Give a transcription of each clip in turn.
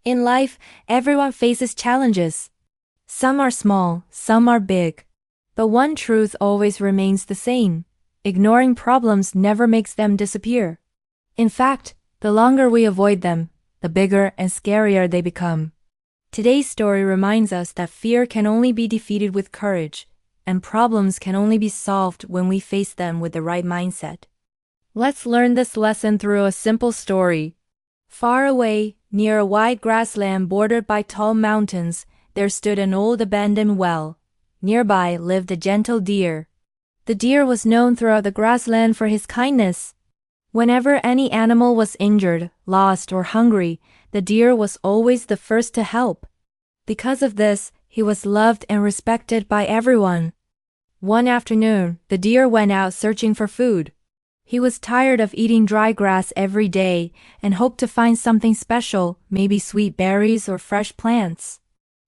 In life, everyone faces challenges. Some are small, some are big. But one truth always remains the same. Ignoring problems never makes them disappear. In fact, the longer we avoid them, the bigger and scarier they become. Today's story reminds us that fear can only be defeated with courage, and problems can only be solved when we face them with the right mindset. Let's learn this lesson through a simple story. Far away, near a wide grassland bordered by tall mountains, there stood an old abandoned well. Nearby lived a gentle deer. The deer was known throughout the grassland for his kindness. Whenever any animal was injured, lost, or hungry, the deer was always the first to help. Because of this, he was loved and respected by everyone. One afternoon, the deer went out searching for food. He was tired of eating dry grass every day and hoped to find something special, maybe sweet berries or fresh plants.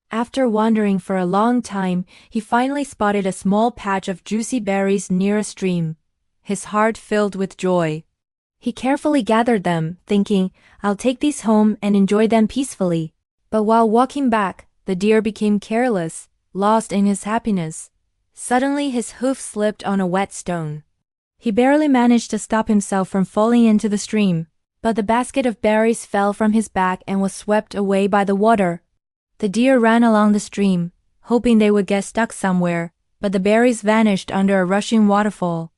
After wandering for a long time, he finally spotted a small patch of juicy berries near a stream. His heart filled with joy. He carefully gathered them, thinking, "I'll take these home and enjoy them peacefully." But while walking back, the deer became careless, lost in his happiness. Suddenly his hoof slipped on a wet stone. He barely managed to stop himself from falling into the stream, but the basket of berries fell from his back and was swept away by the water. The deer ran along the stream, hoping they would get stuck somewhere, but the berries vanished under a rushing waterfall.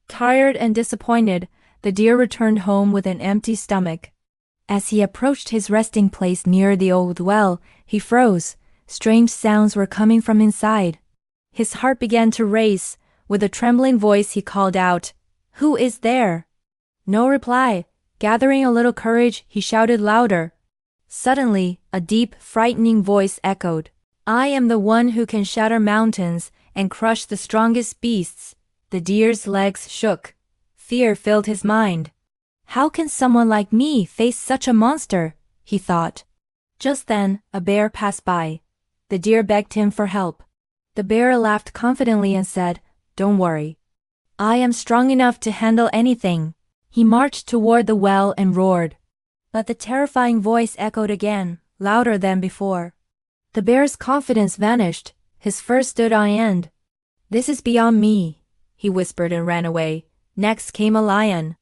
Tired and disappointed, the deer returned home with an empty stomach. As he approached his resting place near the old well, he froze. Strange sounds were coming from inside. His heart began to race. With a trembling voice he called out, "Who is there?" No reply. Gathering a little courage, he shouted louder. Suddenly, a deep, frightening voice echoed, "I am the one who can shatter mountains and crush the strongest beasts." The deer's legs shook. Fear filled his mind. How can someone like me face such a monster? He thought. Just then, a bear passed by. The deer begged him for help. The bear laughed confidently and said, "Don't worry. I am strong enough to handle anything." He marched toward the well and roared. But the terrifying voice echoed again, louder than before. The bear's confidence vanished. His fur stood on end. "This is beyond me," he whispered and ran away. Next came a lion.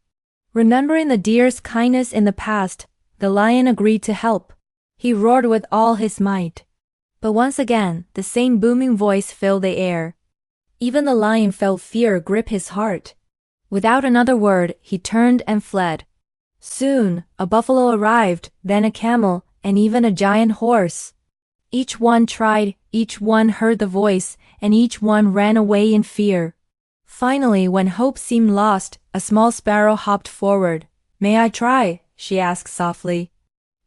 Remembering the deer's kindness in the past, the lion agreed to help. He roared with all his might. But once again, the same booming voice filled the air. Even the lion felt fear grip his heart. Without another word, he turned and fled. Soon, a buffalo arrived, then a camel, and even a giant horse. Each one tried, each one heard the voice, and each one ran away in fear. Finally, when hope seemed lost, a small sparrow hopped forward. "May I try?" she asked softly.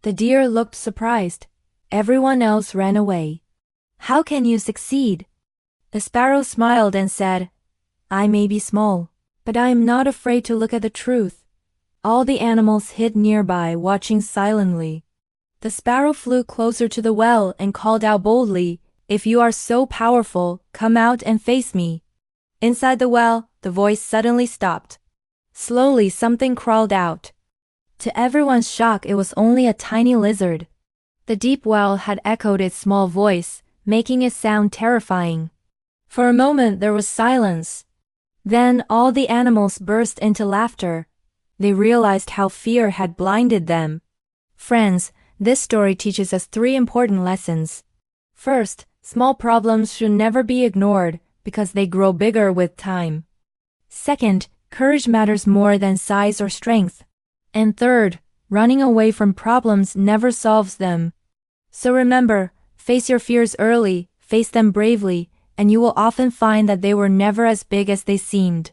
The deer looked surprised. Everyone else ran away. "How can you succeed?" The sparrow smiled and said, "I may be small, but I am not afraid to look at the truth." All the animals hid nearby, watching silently. The sparrow flew closer to the well and called out boldly, "If you are so powerful, come out and face me." Inside the well, the voice suddenly stopped. Slowly, something crawled out. To everyone's shock, it was only a tiny lizard. The deep well had echoed its small voice, making it sound terrifying. For a moment there was silence. Then all the animals burst into laughter. They realized how fear had blinded them. Friends, this story teaches us 3 important lessons. First, small problems should never be ignored because they grow bigger with time. Second, courage matters more than size or strength. And third, running away from problems never solves them. So remember, face your fears early, face them bravely, and you will often find that they were never as big as they seemed.